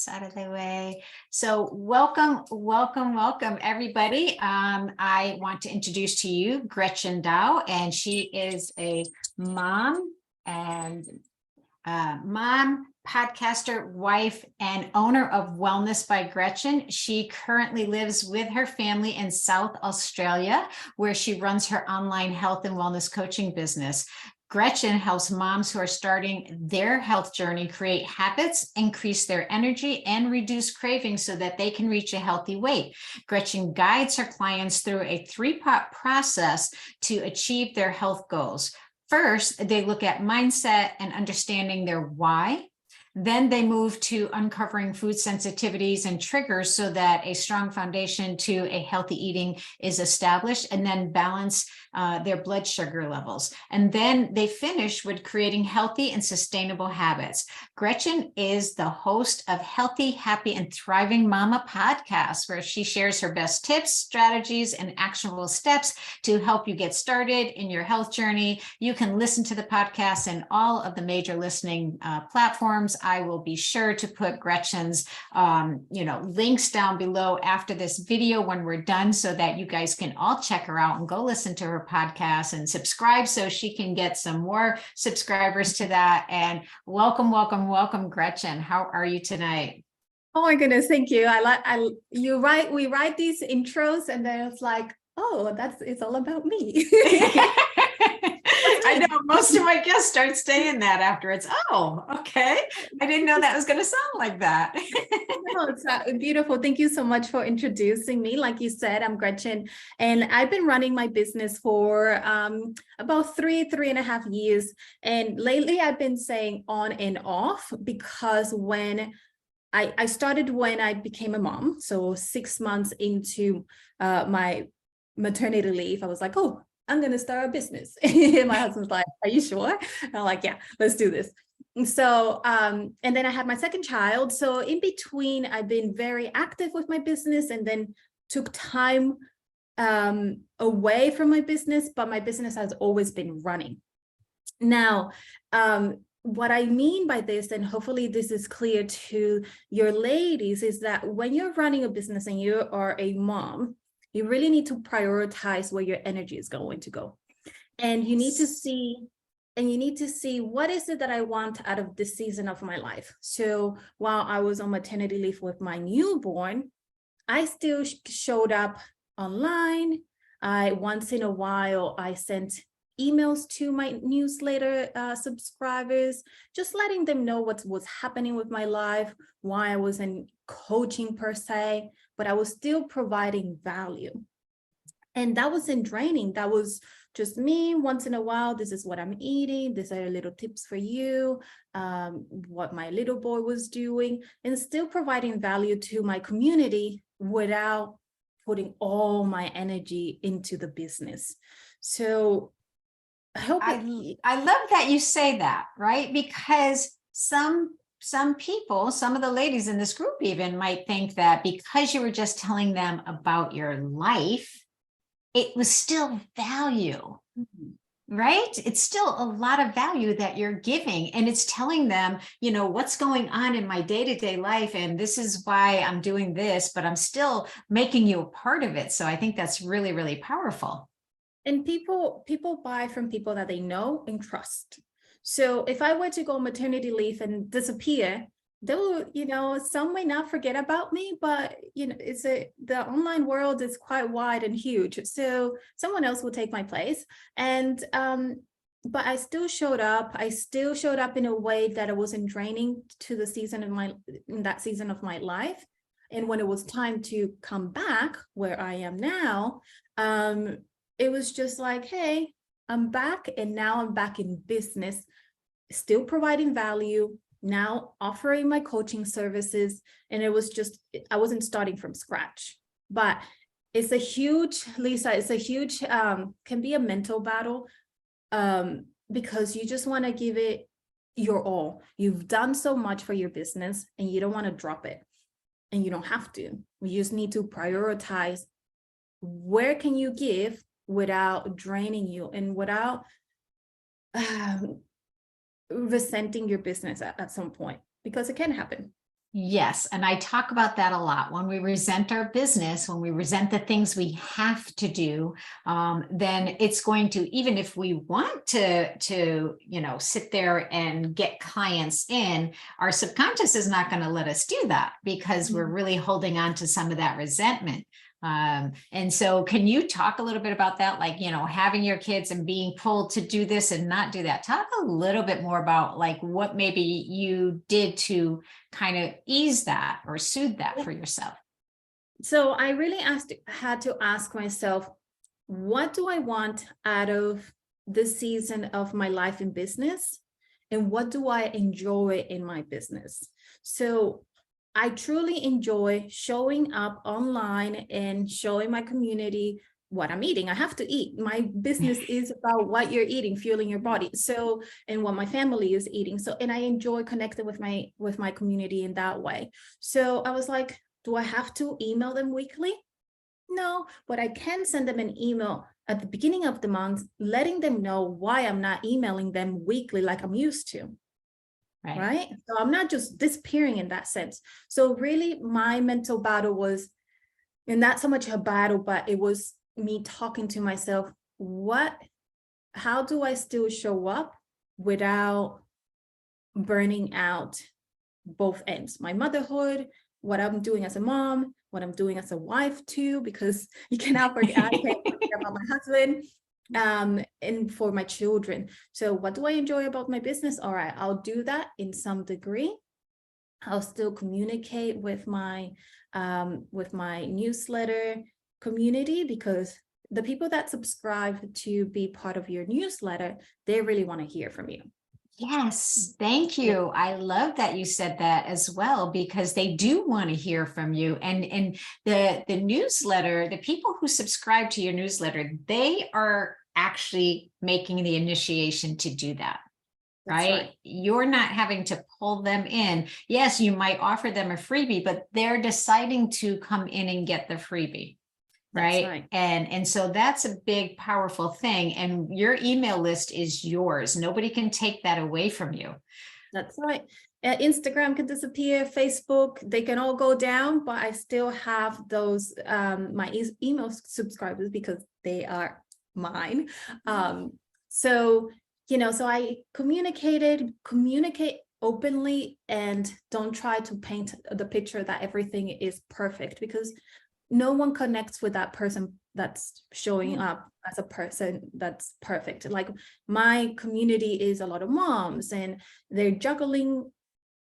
Out of the way. So welcome everybody. I want to introduce to you Gretchen Dow, and she is a mom and podcaster, wife, and owner of Wellness by Gretchen. She currently lives with her family in South Australia, where she runs her online health and wellness coaching business. Gretchen helps moms who are starting their health journey create habits, increase their energy, and reduce cravings so that they can reach a healthy weight. Gretchen guides her clients through a three-part process to achieve their health goals. First, they look at mindset and understanding their why. Then they move to uncovering food sensitivities and triggers so that a strong foundation to a healthy eating is established, and then balance their blood sugar levels. And then they finish with creating healthy and sustainable habits. Gretchen is the host of Healthy, Happy, and Thriving Mama podcast, where she shares her best tips, strategies, and actionable steps to help you get started in your health journey. You can listen to the podcast in all of the major listening platforms. I will be sure to put Gretchen's links down below after this video when we're done, so that you guys can all check her out and go listen to her podcast and subscribe so she can get some more subscribers to that. And welcome Gretchen. How are you tonight? Oh my goodness, thank you. We write these intros and then it's like, oh, it's all about me. I know most of my guests start saying that after it's, oh, okay. I didn't know that was going to sound like that. No, it's beautiful. Thank you so much for introducing me. Like you said, I'm Gretchen, and I've been running my business for about three and a half years. And lately I've been saying on and off, because when I started when I became a mom, so 6 months into my maternity leave, I was like, oh, I'm going to start a business. My husband's like, are you sure? And I'm like, yeah, let's do this. And so, and then I had my second child. So in between, I've been very active with my business, and then took time away from my business, but my business has always been running. Now, what I mean by this, and hopefully this is clear to your ladies, is that when you're running a business and you are a mom, you really need to prioritize where your energy is going to go. And you need to see what is it that I want out of this season of my life. So while I was on maternity leave with my newborn, I still showed up online. Once in a while, I sent emails to my newsletter subscribers, just letting them know what was happening with my life, why I wasn't coaching per se, but I was still providing value. And that wasn't draining. That was just me once in a while. This is what I'm eating. These are little tips for you, what my little boy was doing, and still providing value to my community without putting all my energy into the business. So I love that you say that, right? Because some people, some of the ladies in this group even might think that because you were just telling them about your life, it was still value, right? It's still a lot of value that you're giving, and it's telling them, what's going on in my day-to-day life, and this is why I'm doing this, but I'm still making you a part of it. So I think that's really, really powerful. And people buy from people that they know and trust. So if I were to go maternity leave and disappear, they will, some may not forget about me, but the online world is quite wide and huge. So someone else will take my place. And but I still showed up. I still showed up in a way that it wasn't draining to the season in that season of my life. And when it was time to come back where I am now, it was just like, hey, I'm back, and now I'm back in business, still providing value, now offering my coaching services. And it was just, I wasn't starting from scratch. But it's a huge, Lisa, can be a mental battle, because you just want to give it your all. You've done so much for your business and you don't want to drop it. And you don't have to. You just need to prioritize where can you give without draining you and without resenting your business at some point, because it can happen. Yes. And I talk about that a lot. When we resent our business, when we resent the things we have to do, then it's going to, even if we want to sit there and get clients in, our subconscious is not going to let us do that because we're really holding on to some of that resentment. And so can you talk a little bit about that? Like, having your kids and being pulled to do this and not do that. Talk a little bit more about like what maybe you did to kind of ease that or soothe that for yourself. So I really had to ask myself, what do I want out of this season of my life in business? And what do I enjoy in my business? So I truly enjoy showing up online and showing my community what I'm eating. I have to eat. My business is about what you're eating, fueling your body. So, and what my family is eating. So, and I enjoy connecting with my community in that way. So I was like, do I have to email them weekly? No, but I can send them an email at the beginning of the month, letting them know why I'm not emailing them weekly like I'm used to. Right? So I'm not just disappearing in that sense. So really my mental battle was, and not so much a battle, but it was me talking to myself, how do I still show up without burning out both ends? My motherhood, what I'm doing as a mom, what I'm doing as a wife too, because you cannot forget, I can't forget about my husband. And for my children. So what do I enjoy about my business? All right, I'll do that in some degree. I'll still communicate with my newsletter community, because the people that subscribe to be part of your newsletter, they really want to hear from you. Yes, thank you. I love that you said that as well, because they do want to hear from you. And the newsletter, the people who subscribe to your newsletter, they are actually making the initiation to do that. Right? You're not having to pull them in. Yes, you might offer them a freebie, but they're deciding to come in and get the freebie. Right. And so that's a big, powerful thing. And your email list is yours. Nobody can take that away from you. That's right. Instagram can disappear, Facebook, they can all go down, but I still have those, my email subscribers, because they are mine. So I communicate openly, and don't try to paint the picture that everything is perfect, because no one connects with that person that's showing up as a person that's perfect. Like my community is a lot of moms, and they're juggling.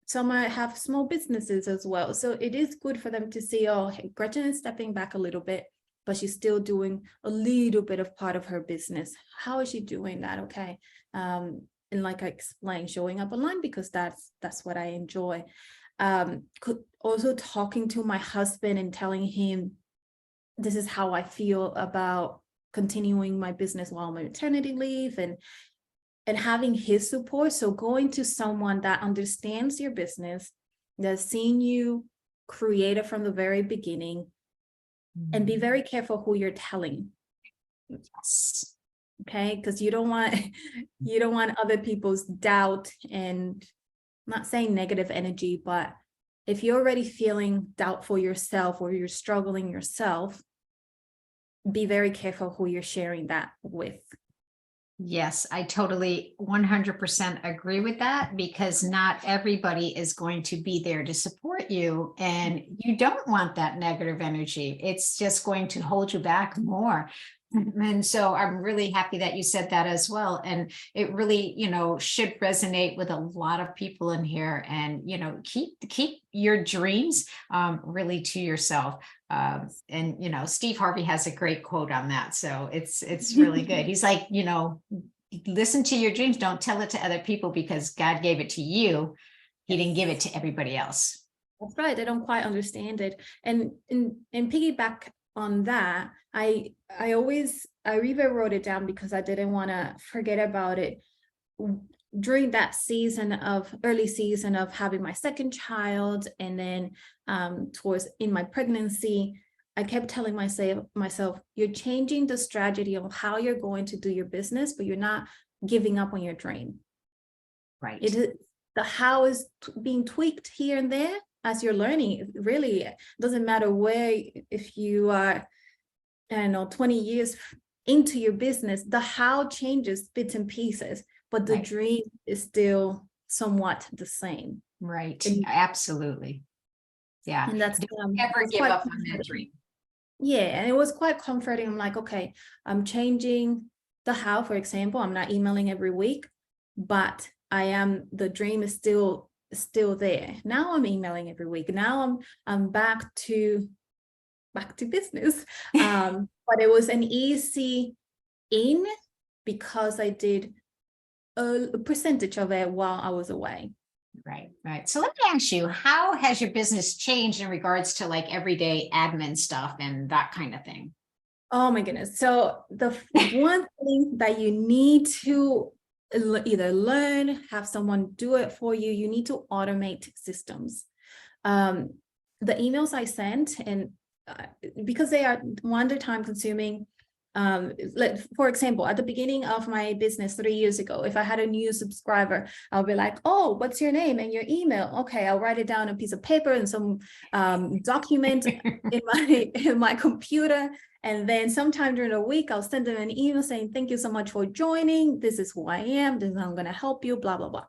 Some might have small businesses as well. So it is good for them to see, oh, hey, Gretchen is stepping back a little bit, but she's still doing a little bit of part of her business. How is she doing that? Okay. And like I explained, showing up online, because that's what I enjoy. Also talking to my husband and telling him, this is how I feel about continuing my business while on my maternity leave, and having his support. So going to someone that understands your business, that's seen you create it from the very beginning, and be very careful who you're telling. Yes. Okay, because you don't want other people's doubt, and I'm not saying negative energy, but if you're already feeling doubtful yourself, or you're struggling yourself, be very careful who you're sharing that with. Yes, I totally 100% agree with that, because not everybody is going to be there to support you, and you don't want that negative energy. It's just going to hold you back more. And so I'm really happy that you said that as well. And it really, should resonate with a lot of people in here. And, keep your dreams really to yourself. And Steve Harvey has a great quote on that. So it's really good. He's like, listen to your dreams. Don't tell it to other people, because God gave it to you. He didn't give it to everybody else. That's right. They don't quite understand it. And piggyback on that, I even wrote it down because I didn't want to forget about it. During that early season of having my second child, and then in my pregnancy, I kept telling myself, you're changing the strategy of how you're going to do your business, but you're not giving up on your dream. Right. The how is being tweaked here and there, as you're learning. It really doesn't matter where, if you are, I don't know, 20 years into your business, the how changes bits and pieces, but the Right. dream is still somewhat the same. Right. And, Absolutely. Yeah. and that's Don't ever was give quite up on that comforting. dream. Yeah, and it was quite comforting. I'm like, okay, I'm changing the how, for example. I'm not emailing every week, but the dream is still there. Now I'm emailing every week. Now I'm back to business. But it was an easy in because I did a percentage of it while I was away. Right, right. So let me ask you, how has your business changed in regards to like everyday admin stuff and that kind of thing? Oh my goodness. So the one thing that you need to either learn, have someone do it for you, you need to automate systems. The emails I sent, and because they are time consuming, for example, at the beginning of my business 3 years ago, if I had a new subscriber, I'll be like, oh, what's your name and your email? Okay, I'll write it down on a piece of paper and some document in my computer. And then sometime during the week, I'll send them an email saying, thank you so much for joining. This is who I am. This is how I'm going to help you, blah, blah, blah.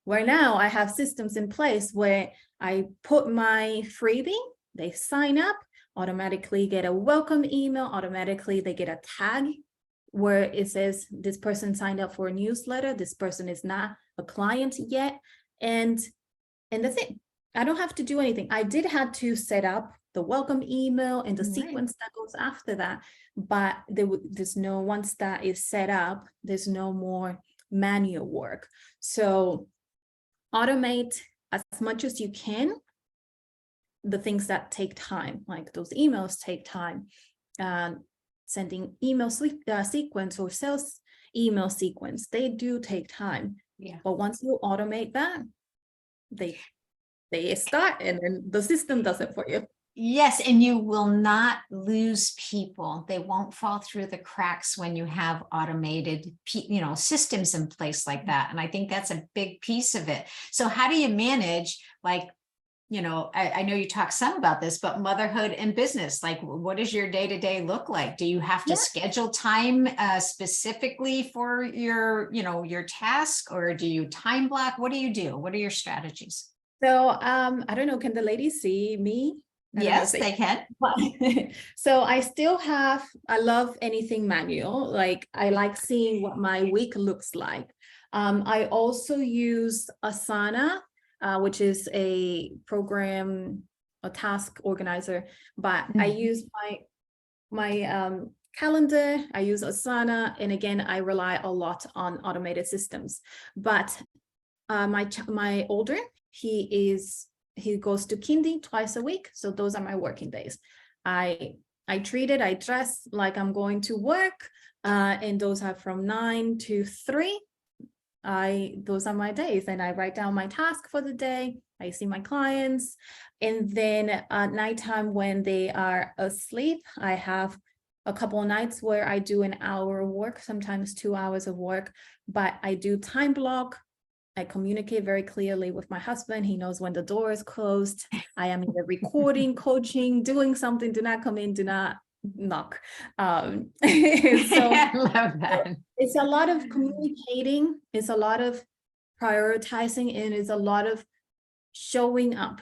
Where now I have systems in place where I put my freebie, they sign up, automatically get a welcome email, automatically they get a tag where it says this person signed up for a newsletter, this person is not a client yet, and that's it. I don't have to do anything. I did have to set up the welcome email and the sequence that goes after that, but there's no, once that is set up, there's no more manual work. So automate as much as you can the things that take time, like those emails take time. Sending email sequence or sales email sequence, they do take time. Yeah. But once you automate that, they start, and then the system does it for you. Yes, and you will not lose people. They won't fall through the cracks when you have automated, systems in place like that. And I think that's a big piece of it. So how do you manage, like, I know you talk some about this, but motherhood and business, like, what does your day-to-day look like? Do you have to schedule time specifically for your task, or do you time block? What do you do? What are your strategies? So I don't know, can the ladies see me? Yes, they can. So I love anything manual. Like, I like seeing what my week looks like. I also use Asana, which is a task organizer, but I use my calendar, I use Asana, and again, I rely a lot on automated systems. But my older, he goes to kindy twice a week, so those are my working days. I dress like I'm going to work, and those are from 9 to 3. Those are my days, and I write down my task for the day. I see my clients, and then at nighttime when they are asleep, I have a couple of nights where I do an hour of work, sometimes 2 hours of work, but I do time block. I communicate very clearly with my husband. He knows when the door is closed. I am either recording, coaching, doing something. Do not come in, do not knock. So I love that. It's a lot of communicating. It's a lot of prioritizing, and it's a lot of showing up.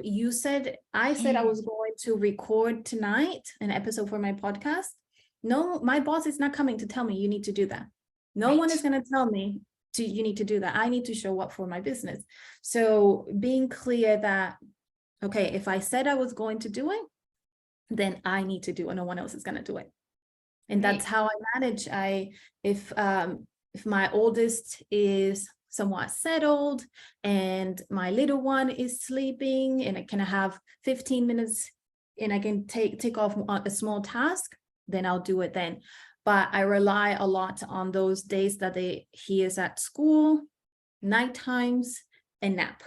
I said I was going to record tonight an episode for my podcast. No, my boss is not coming to tell me you need to do that. No one is going to tell me you need to do that. I need to show up for my business. So being clear that, okay, if I said I was going to do it, then I need to do it. No one else is going to do it. And that's how I manage. If my oldest is somewhat settled and my little one is sleeping, and I can have 15 minutes and I can take off a small task, then I'll do it then. But I rely a lot on those days that he is at school, night times, and nap.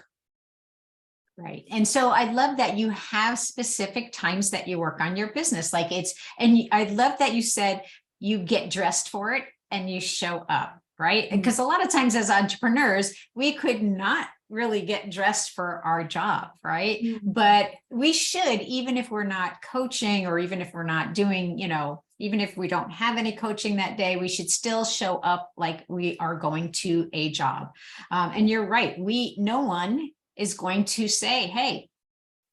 Right. And so I love that you have specific times that you work on your business. Like I love that you said you get dressed for it and you show up, right? Because a lot of times as entrepreneurs, we could not really get dressed for our job, right? Mhm. But we should, even if we're not coaching, or even if we're not doing, even if we don't have any coaching that day, we should still show up like we are going to a job. And you're right. No one is going to say, hey,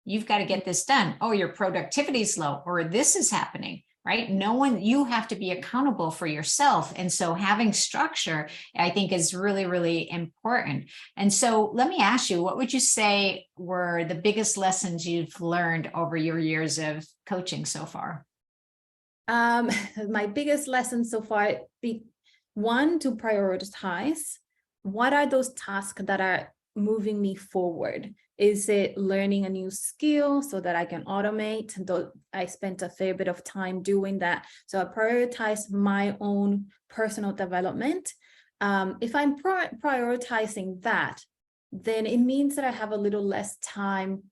you've got to get this done. Oh, your productivity is low, or this is happening, right? No one, you have to be accountable for yourself. And so having structure, I think, is really, really important. And so let me ask you, what would you say were the biggest lessons you've learned over your years of coaching so far? My biggest lesson so far, be one, to prioritize. What are those tasks that are moving me forward? Is it learning a new skill so that I can automate? Though I spent a fair bit of time doing that. So I prioritize my own personal development. If I'm prioritizing that, then it means that I have a little less time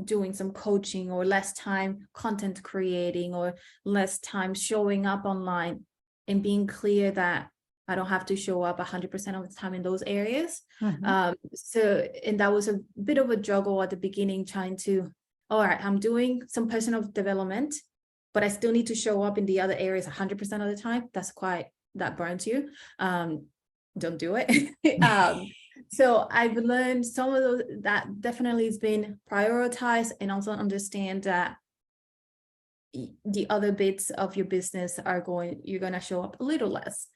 doing some coaching, or less time content creating, or less time showing up online, and being clear that I don't have to show up 100% of the time in those areas. And that was a bit of a juggle at the beginning, trying to, all right, I'm doing some personal development, but I still need to show up in the other areas 100% of the time. That burns you. Don't do it. So I've learned some of those, that definitely has been prioritized, and also understand that the other bits of your business you're going to show up a little less.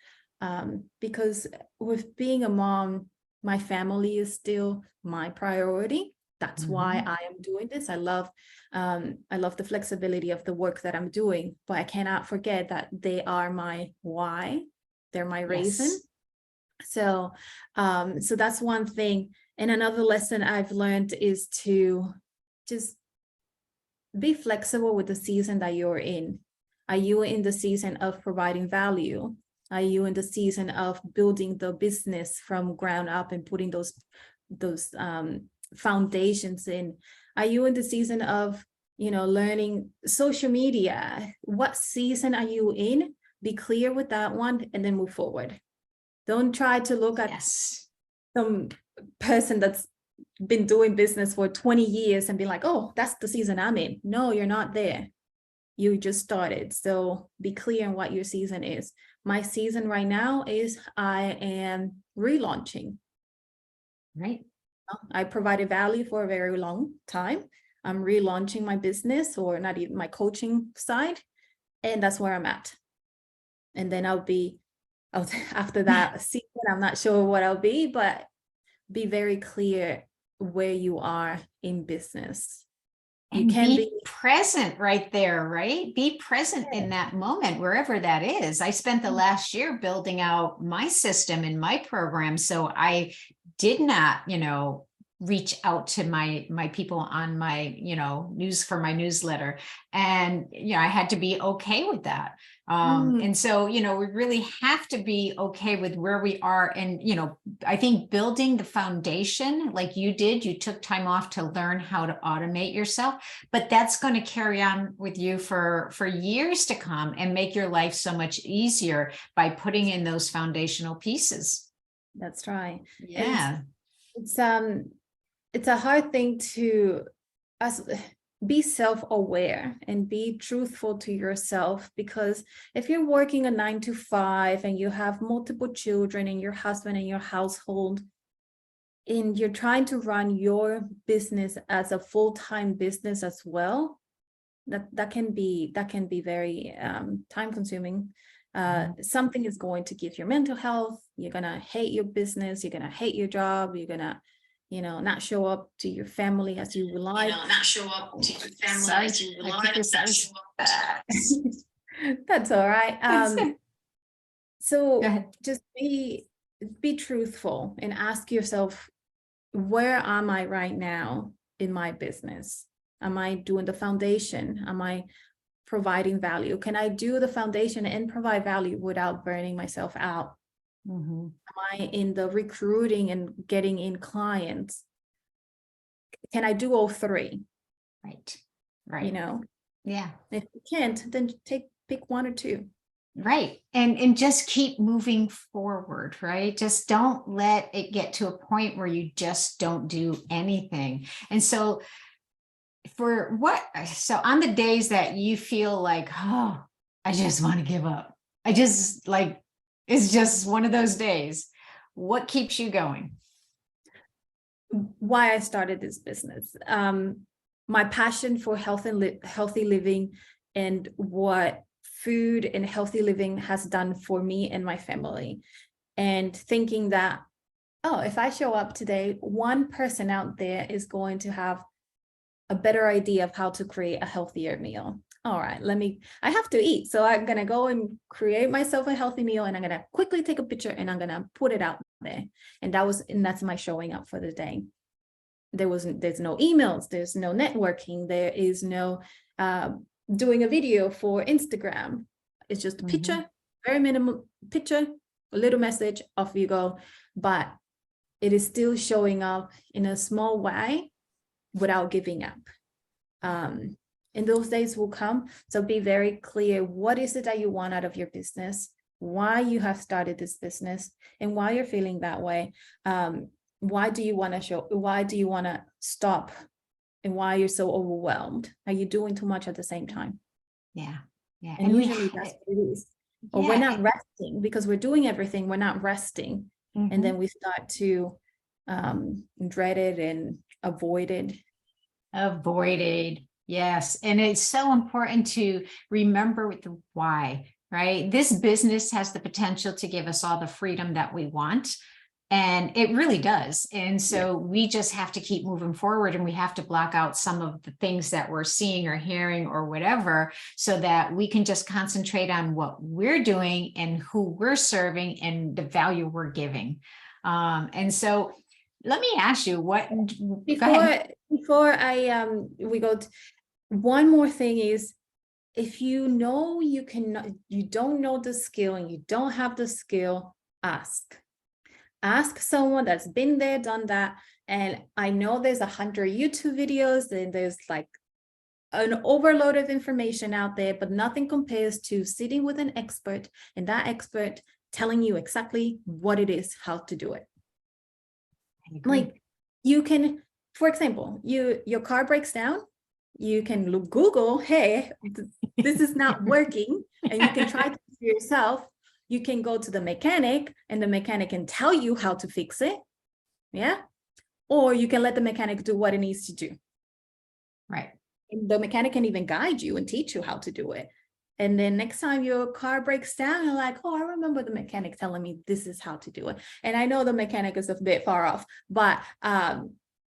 Because with being a mom, my family is still my priority. That's why I am doing this. I love the flexibility of the work that I'm doing, but I cannot forget that they are my why. They're my reason. So that's one thing. And another lesson I've learned is to just be flexible with the season that you're in. Are you in the season of providing value? Are you in the season of building the business from ground up and putting those foundations in? Are you in the season of, learning social media? What season are you in? Be clear with that one, and then move forward. Don't try to look at some person that's been doing business for 20 years and be like, oh, that's the season I'm in. No, you're not there. You just started. So be clear on what your season is. My season right now is I am relaunching. Right. I provided value for a very long time. I'm relaunching my business, or not even my coaching side. And that's where I'm at. And then after that season, I'm not sure what I'll be, but be very clear where you are in business. You And can be present right there, right? Be present in that moment, wherever that is. I spent the last year building out my system and my program. So I did not, reach out to my people on my, for my newsletter. And, I had to be okay with that. And so, we really have to be okay with where we are. And, I think building the foundation like you did, you took time off to learn how to automate yourself, but that's going to carry on with you for years to come, and make your life so much easier by putting in those foundational pieces. That's right. Yeah. It's a hard thing to be self-aware and be truthful to yourself, because if you're working a 9 to 5 and you have multiple children and your husband and your household, and you're trying to run your business as a full-time business as well, that can be very time consuming. Something is going to give your mental health. You're gonna hate your business, you're gonna hate your job, you're gonna not show up to your family as you would like. Not show up to your family as you would like. That's all right. So just be truthful and ask yourself, where am I right now in my business? Am I doing the foundation? Am I providing value? Can I do the foundation and provide value without burning myself out? Am I in the recruiting and getting in clients? Can I do all three? Right. Yeah. If you can't, then pick one or two. Right. And just keep moving forward, right? Just don't let it get to a point where you just don't do anything. And so so on the days that you feel like, oh, I just want to give up. I just like, it's just one of those days. What keeps you going? Why I started this business. My passion for healthy living and what food and healthy living has done for me and my family. And thinking that, oh, if I show up today, one person out there is going to have a better idea of how to create a healthier meal. All right, I have to eat. So I'm going to go and create myself a healthy meal, and I'm going to quickly take a picture and I'm going to put it out there. And that's my showing up for the day. There's no emails, there's no networking, there is no doing a video for Instagram. It's just a picture, very minimal picture, a little message, off you go. But it is still showing up in a small way without giving up. And those days will come. So be very clear. What is it that you want out of your business? Why you have started this business and why you're feeling that way. Why do you want to stop, and why you're so overwhelmed? Are you doing too much at the same time? Yeah. Yeah. And usually that's what it is. Or we're not resting because we're doing everything. We're not resting. And then we start to dread it and avoid it. Avoided. Yes. And it's so important to remember the why, right? This business has the potential to give us all the freedom that we want. And it really does. And so we just have to keep moving forward, and we have to block out some of the things that we're seeing or hearing or whatever, so that we can just concentrate on what we're doing and who we're serving and the value we're giving. And so let me ask you before we go to, one more thing is, if you know you don't know the skill and you don't have the skill, ask someone that's been there, done that. And I know there's 100 YouTube videos and there's like an overload of information out there, but nothing compares to sitting with an expert and that expert telling you exactly what it is, how to do it. Like you can, for example, your car breaks down, you can Google, hey, this is not working, and you can try to do it yourself. You can go to the mechanic and the mechanic can tell you how to fix it. Yeah. Or you can let the mechanic do what it needs to do. Right. And the mechanic can even guide you and teach you how to do it. And then next time your car breaks down, you're like, oh, I remember the mechanic telling me this is how to do it. And I know the mechanic is a bit far off, but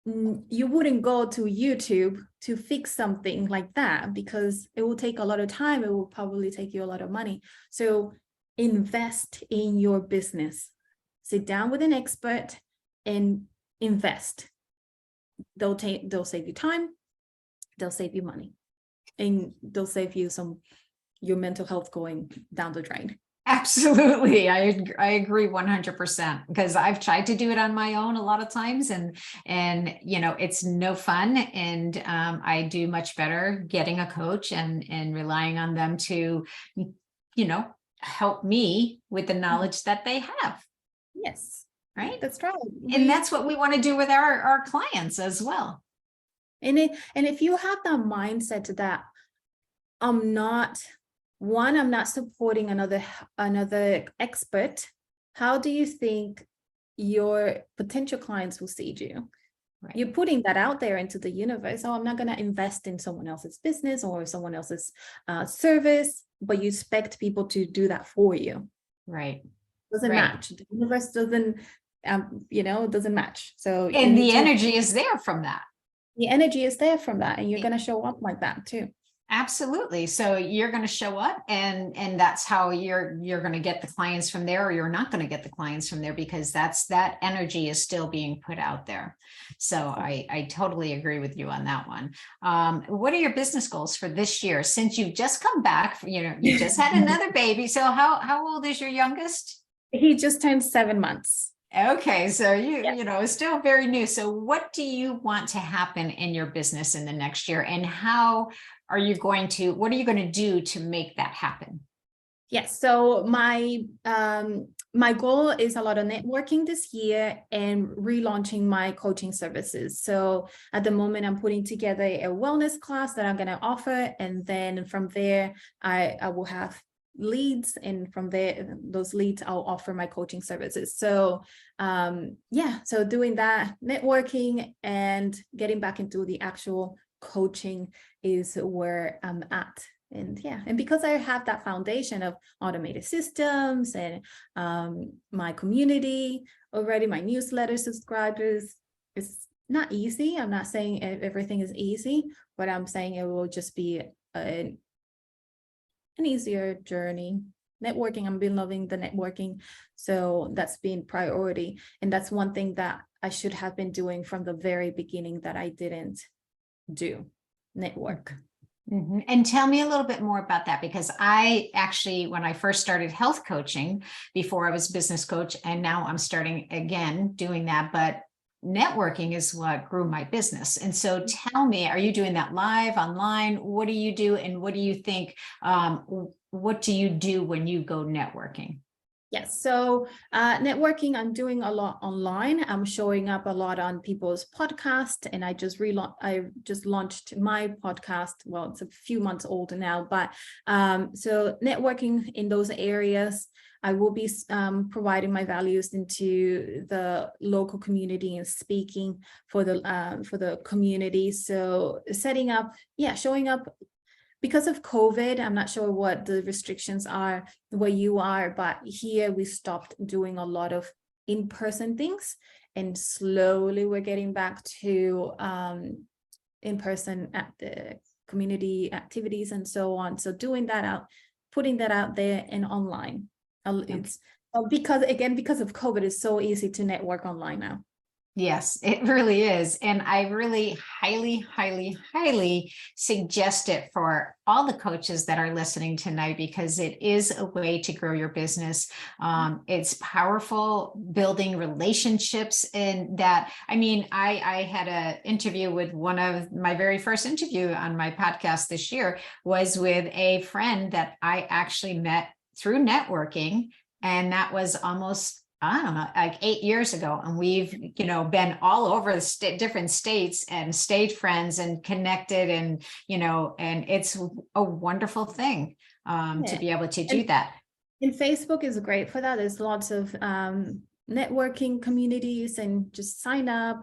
you wouldn't go to YouTube to fix something like that because it will take a lot of time. It will probably take you a lot of money. So invest in your business. Sit down with an expert and invest. They'll save you time, they'll save you money, and they'll save you your mental health going down the drain. Absolutely. I agree 100%, because I've tried to do it on my own a lot of times, and it's no fun. And I do much better getting a coach and relying on them to, help me with the knowledge that they have. Yes. Right. That's right. And that's what we want to do with our clients as well. And if you have that mindset that I'm not supporting another expert, how do you think your potential clients will see you? Right. You're putting that out there into the universe. Oh, I'm not going to invest in someone else's business or someone else's service, but you expect people to do that for you. Right. Doesn't match. The universe doesn't, doesn't match. So, and the energy is there from that. The energy is there from that, and you're going to show up like that too. Absolutely. So you're going to show up, and that's how you're going to get the clients from there, or you're not going to get the clients from there, because that energy is still being put out there. So I totally agree with you on that one. What are your business goals for this year? Since you've just come back, you just had another baby. So how old is your youngest? He just turned 7 months. Okay. So it's still very new. So what do you want to happen in your business in the next year, and what are you going to do to make that happen? Yes, so my goal is a lot of networking this year and relaunching my coaching services. So at the moment, I'm putting together a wellness class that I'm going to offer, and then from there, I will have leads, and from there, those leads, I'll offer my coaching services. So yeah, so doing that, networking and getting back into the actual coaching is where I'm at. And yeah, and because I have that foundation of automated systems and my community already, my newsletter subscribers, it's not easy. I'm not saying everything is easy, but I'm saying it will just be an easier journey. Networking, I've been loving the networking. So that's been priority. And that's one thing that I should have been doing from the very beginning that I didn't do, network. And tell me a little bit more about that, because I actually, when I first started health coaching, before I was a business coach, and now I'm starting again doing that, but networking is what grew my business. And so tell me, are you doing that live, online? What do you do? And what do you think, what do you do when you go networking? Yes, so networking, I'm doing a lot online. I'm showing up a lot on people's podcasts, and I just launched my podcast. Well, it's a few months old now, but so networking in those areas, I will be providing my values into the local community and speaking for the community. So setting up, yeah, showing up. Because of COVID, I'm not sure what the restrictions are where you are, but here we stopped doing a lot of in-person things, and slowly we're getting back to in-person at the community activities and so on. So doing that out, putting that out there and online. It's because of COVID, it's so easy to network online now. Yes, it really is. And I really highly suggest it for all the coaches that are listening tonight, because it is a way to grow your business. It's powerful, building relationships. And that, I mean, I had an interview with one of my very first interview on my podcast this year was with a friend that I actually met through networking. And that was almost, I don't know, like 8 years ago. And we've, been all over the different states and stayed friends and connected, and, and it's a wonderful thing to be able to do that. And Facebook is great for that. There's lots of networking communities, and just sign up.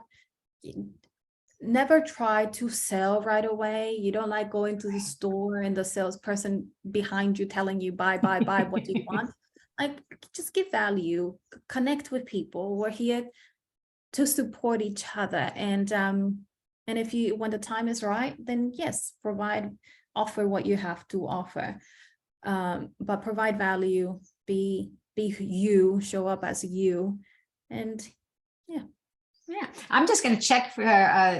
Never try to sell right away. You don't like going to the store and the salesperson behind you telling you buy what you want. Like, just give value, connect with people. We're here to support each other. And if you, when the time is right, then yes, offer what you have to offer. But provide value, be you, show up as you. And yeah, I'm just going to check for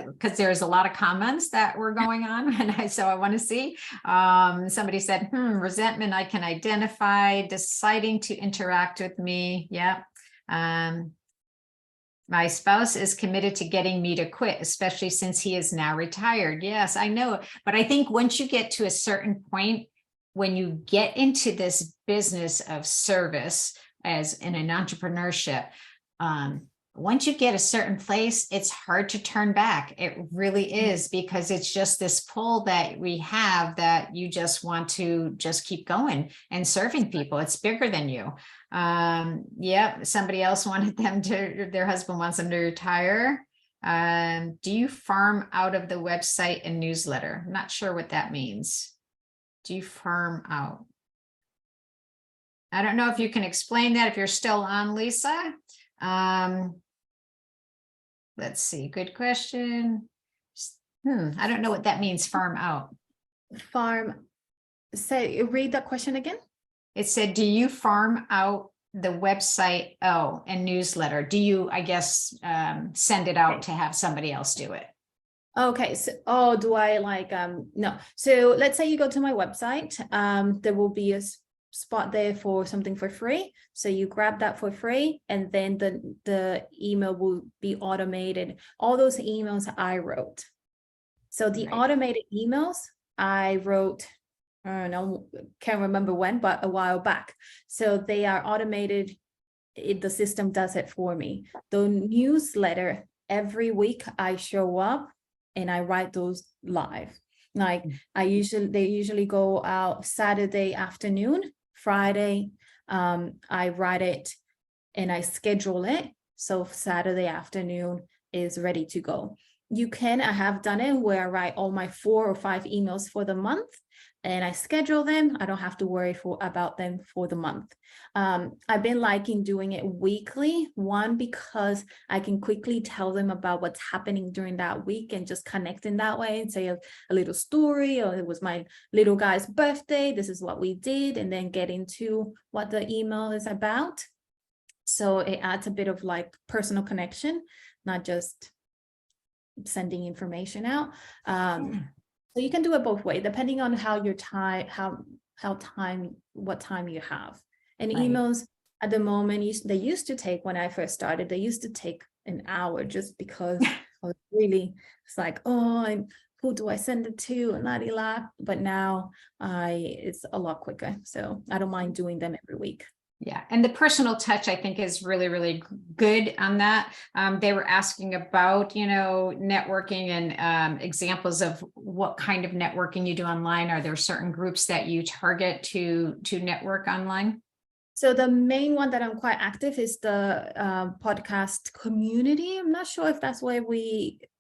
because there's a lot of comments that were going on, and so I want to see. Somebody said, resentment I can identify, deciding to interact with me. Yeah. My spouse is committed to getting me to quit, especially since he is now retired. Yes, I know. But I think once you get to a certain point, when you get into this business of service as in an entrepreneurship, once you get a certain place, it's hard to turn back. It really is, because it's just this pull that we have that you just want to just keep going and serving people. It's bigger than you. Yeah, somebody else wanted them to, their husband wants them to retire. Do you farm out of the website and newsletter? I'm not sure what that means. Do you farm out? I don't know if you can explain that if you're still on, Lisa. Let's see. Good question. I don't know what that means. Farm out. Say, read that question again. It said, do you farm out the website? Oh, and newsletter. Do you, I guess, send it out to have somebody else do it? Okay. So, do I no. So let's say you go to my website. There will be a spot there for something for free. So you grab that for free, and then the email will be automated. All those emails I wrote. So the automated emails I wrote I don't know, can't remember when, but a while back. So they are automated. The system does it for me. The newsletter, every week I show up and I write those live. Like they usually go out Saturday afternoon, Friday, I write it and I schedule it. So Saturday afternoon is ready to go. I have done it where I write all my 4 or 5 emails for the month and I schedule them. I don't have to worry about them for the month. I've been liking doing it weekly, one, because I can quickly tell them about what's happening during that week and just connect in that way and say a little story, or it was my little guy's birthday, this is what we did, and then get into what the email is about. So it adds a bit of like personal connection, not just sending information out. So you can do it both ways, depending on how your time, what time you have. And Right. emails at the moment, they used to take, when I first started, they used to take an hour just because I was really, it's like, oh, who do I send it to? And but now it's a lot quicker. So I don't mind doing them every week. Yeah. And the personal touch, I think, is really, really good on that. They were asking about, networking and examples of what kind of networking you do online. Are there certain groups that you target to network online? So the main one that I'm quite active is the podcast community. I'm not sure if that's where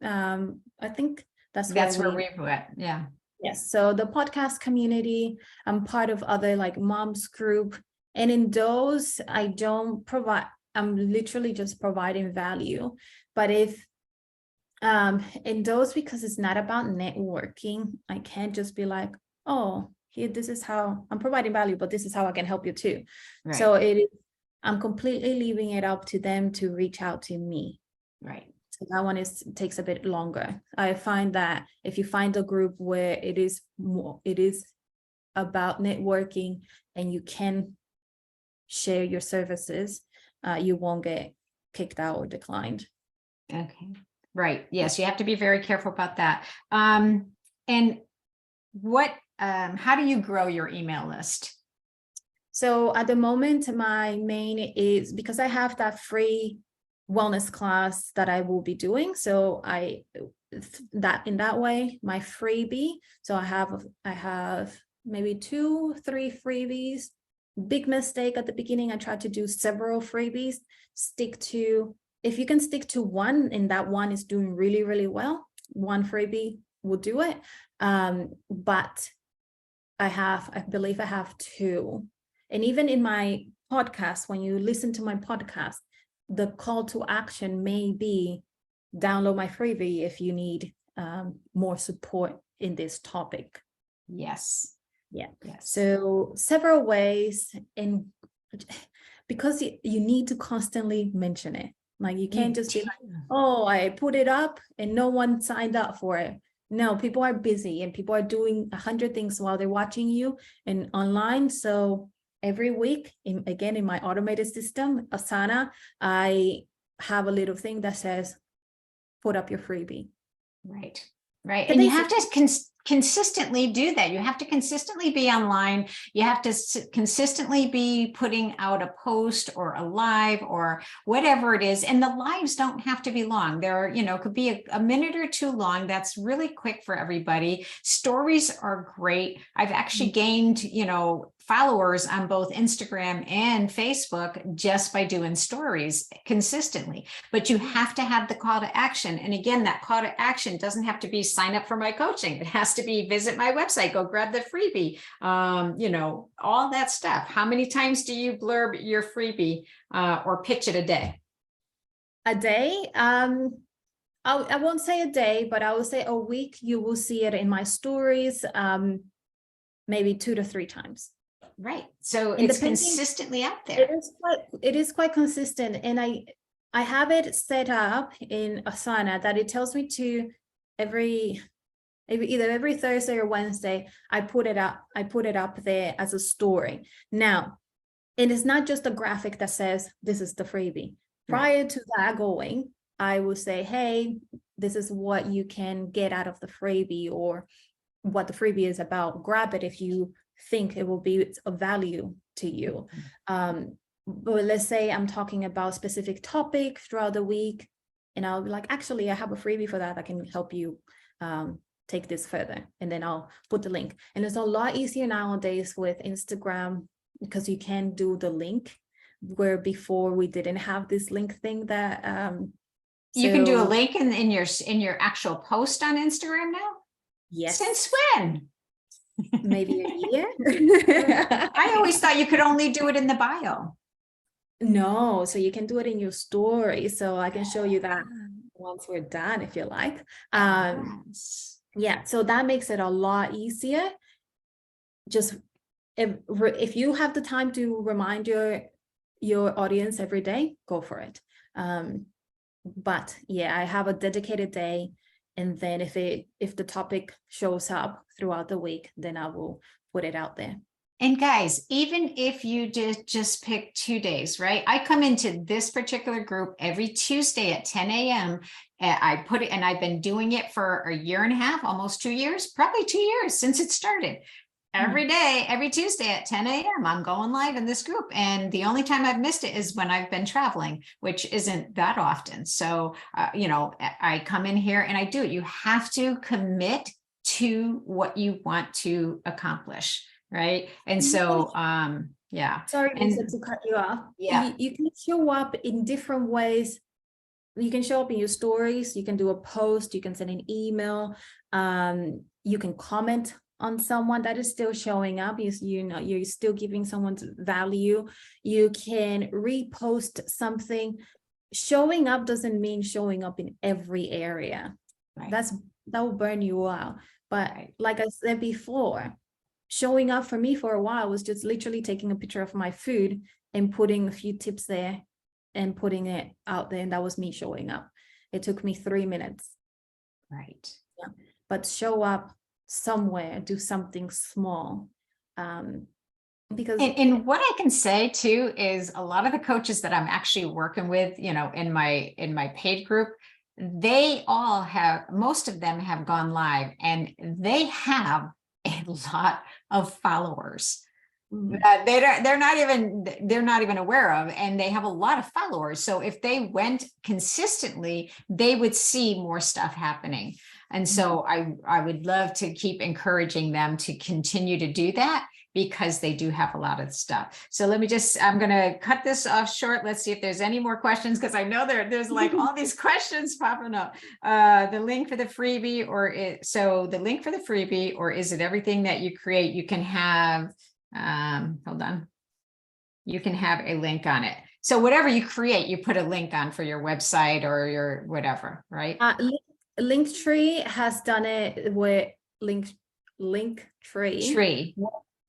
I think that's where we went. Yeah. Yes. So the podcast community, I'm part of other like moms group. And in those, I'm literally just providing value. But if in those, because it's not about networking, I can't just be like, oh, here, this is how I'm providing value, but this is how I can help you too. Right. So I'm completely leaving it up to them to reach out to me. Right. So that one takes a bit longer. I find that if you find a group where it is about networking and you can share your services, you won't get kicked out or declined. Okay. Right. Yes. You have to be very careful about that. And how do you grow your email list? So at the moment, my main is because I have that free wellness class that I will be doing. So in that way, my freebie. So I have maybe 2-3 freebies. Big mistake at the beginning. I tried to do several freebies. If you can stick to one and that one is doing really, really well, one freebie will do it. But I believe I have 2. And even in my podcast, when you listen to my podcast, the call to action may be download my freebie if you need more support in this topic. Yes. Yeah. Yes. So several ways, and because you need to constantly mention it. Like you can't just be like, oh, I put it up and no one signed up for it. No, people are busy and people are doing 100 things while they're watching you and online. So every week, in my automated system, Asana, I have a little thing that says, put up your freebie. Right. Right. And you have to consistently do that. You have to consistently be online. You have to consistently be putting out a post or a live or whatever it is. And the lives don't have to be long. There could be a minute or 2 long. That's really quick for everybody. Stories are great. I've actually gained, followers on both Instagram and Facebook just by doing stories consistently. But you have to have the call to action. And again, that call to action doesn't have to be sign up for my coaching. It has to be visit my website, go grab the freebie, all that stuff. How many times do you blurb your freebie or pitch it a day? A day? I won't say a day, but I will say a week. You will see it in my stories, maybe 2 to 3 times. Right. So it's consistently out there. It is quite consistent. And I have it set up in Asana that it tells me to either every Thursday or Wednesday, I put it up there as a story. Now, it is not just a graphic that says, this is the freebie. Prior to that going, I will say, hey, this is what you can get out of the freebie, or what the freebie is about, grab it if you think it will be of value to you. But let's say I'm talking about a specific topic throughout the week, and I'll be like, actually, I have a freebie for that. I can help you take this further. And then I'll put the link. And it's a lot easier nowadays with Instagram because you can do the link, where before we didn't have this link thing that you can do a link in your actual post on Instagram now? Yes. Since when? Maybe a year. I always thought you could only do it in the bio. No, so you can do it in your story. So I can show you that once we're done, if you like. Yes. Yeah, so that makes it a lot easier. Just if you have the time to remind your audience every day, go for it. But yeah, I have a dedicated day, and then if the topic shows up throughout the week, then I will put it out there. And guys, even if you did just pick 2 days, right? I come into this particular group every Tuesday at 10 a.m. I put it, and I've been doing it for a year and a half, almost 2 years, probably 2 years since it started. Every day, every Tuesday at 10 a.m. I'm going live in this group. And the only time I've missed it is when I've been traveling, which isn't that often. So, I come in here and I do it. You have to commit to what you want to accomplish. Right. And so, yeah. Sorry, Lisa, to cut you off. Yeah. You can show up in different ways. You can show up in your stories. You can do a post. You can send an email. You can comment on someone that is still showing up. You're still giving someone value. You can repost something. Showing up doesn't mean showing up in every area. Right. That will burn you out. But like I said before, showing up for me for a while was just literally taking a picture of my food and putting a few tips there and putting it out there. And that was me showing up. It took me 3 minutes. Right. Yeah. But show up somewhere, do something small. Because and what I can say too is a lot of the coaches that I'm actually working with, in my paid group, most of them have gone live, and they have a lot of followers that they're not even aware of, and they have a lot of followers. So if they went consistently, they would see more stuff happening. And so I would love to keep encouraging them to continue to do that, because they do have a lot of stuff. So I'm going to cut this off short. Let's see if there's any more questions, because I know there's like all these questions popping up. The link for the freebie, the link for the freebie, or is it everything that you create? You can have, hold on. You can have a link on it. So whatever you create, you put a link on for your website or your whatever, right? Linktree has done it with Linktree.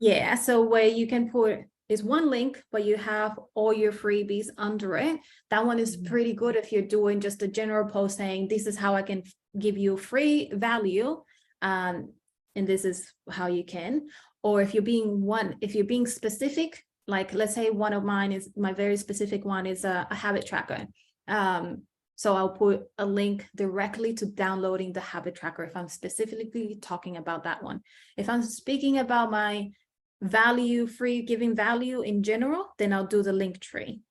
Yeah, so where you can put is one link, but you have all your freebies under it. That one is pretty good if you're doing just a general post saying, this is how I can give you free value, and this is how you can. Or if you're being specific, like let's say one of mine is, my very specific one is a habit tracker. So I'll put a link directly to downloading the habit tracker if I'm specifically talking about that one. If I'm speaking about my giving value in general, then I'll do the link tree.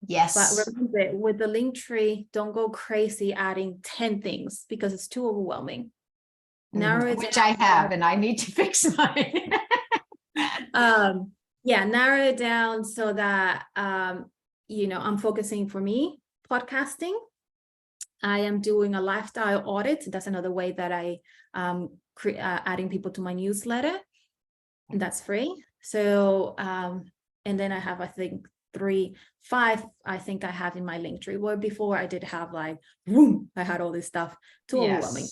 Yes. But remember, with the link tree, don't go crazy adding 10 things, because it's too overwhelming. Narrow it Which down. I have, and I need to fix mine. Yeah, narrow it down so that I'm focusing for me, podcasting. I am doing a lifestyle audit. That's another way that I adding people to my newsletter. And that's free. So and then I have, I think 5 I think I have in my link tree, where before I did have like I had all this stuff. Too overwhelming.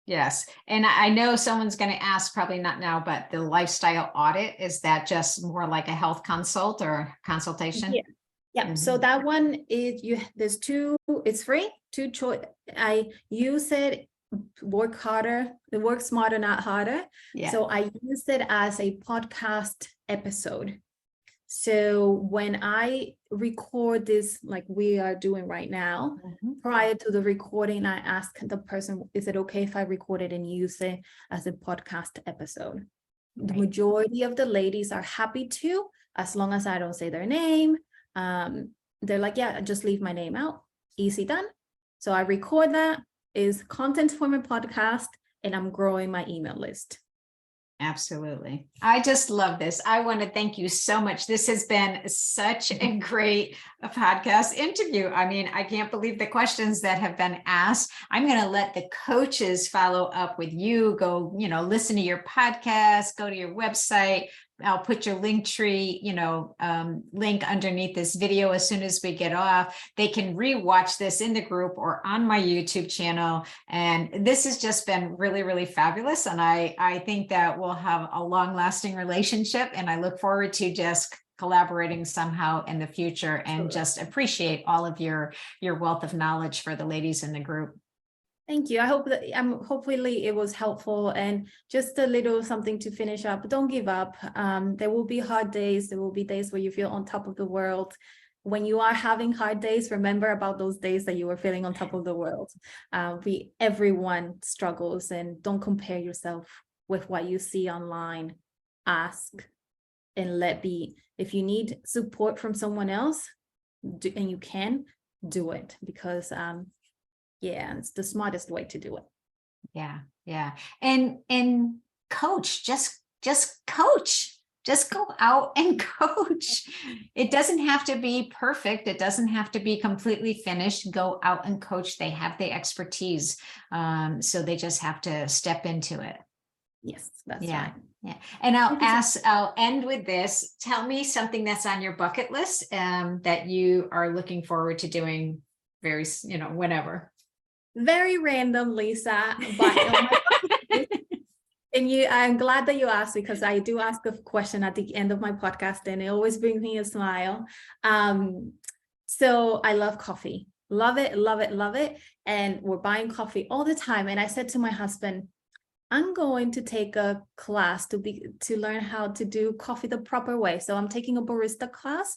Yes. And I know someone's going to ask, probably not now, but the lifestyle audit, is that just more like a health consult or consultation? Yeah. Yeah. So that one is there's 2, it's free, 2 choice. I use it, work smarter, not harder. Yeah. So I use it as a podcast episode. So when I record this, like we are doing right now, prior to the recording, I ask the person, is it okay if I record it and use it as a podcast episode? The majority of the ladies are happy to, as long as I don't say their name. They're like, yeah, just leave my name out. Easy done. So I record that, is content for my podcast, and I'm growing my email list. Absolutely. I just love this. I want to thank you so much. This has been such a great podcast interview. I mean, I can't believe the questions that have been asked. I'm going to let the coaches follow up with you. Go, listen to your podcast, go to your website. I'll put your Linktree, link underneath this video as soon as we get off. They can rewatch this in the group or on my YouTube channel. And this has just been really, really fabulous. And I think that we'll have a long-lasting relationship. And I look forward to just collaborating somehow in the future, and just appreciate all of your wealth of knowledge for the ladies in the group. Thank you. I hope that hopefully it was helpful, and just a little something to finish up. Don't give up. There will be hard days. There will be days where you feel on top of the world. When you are having hard days, remember about those days that you were feeling on top of the world. Everyone struggles, and don't compare yourself with what you see online. Ask and let be. If you need support from someone else, and you can, do it, because yeah, it's the smartest way to do it. Yeah. And coach, just coach, just go out and coach. It doesn't have to be perfect. It doesn't have to be completely finished. Go out and coach. They have the expertise. So they just have to step into it. Yes, that's right. Yeah. And I'll end with this. Tell me something that's on your bucket list that you are looking forward to doing whenever. Very random, Lisa, but I'm glad that you asked, because I do ask a question at the end of my podcast, and it always brings me a smile. So I love coffee, love it, love it, love it. And we're buying coffee all the time. And I said to my husband, I'm going to take a class to learn how to do coffee the proper way. So I'm taking a barista class,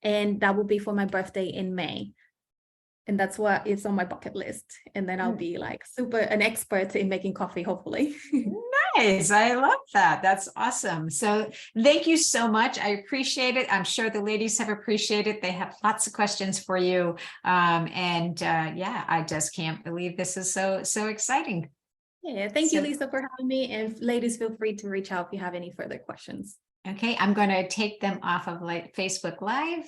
and that will be for my birthday in May. And that's what is on my bucket list. And then I'll be like an expert in making coffee, hopefully. Nice. I love that. That's awesome. So thank you so much. I appreciate it. I'm sure the ladies have appreciated. They have lots of questions for you. Yeah, I just can't believe this is so exciting. Yeah. Thank you, Lisa, for having me. And ladies, feel free to reach out if you have any further questions. Okay. I'm going to take them off of Facebook Live.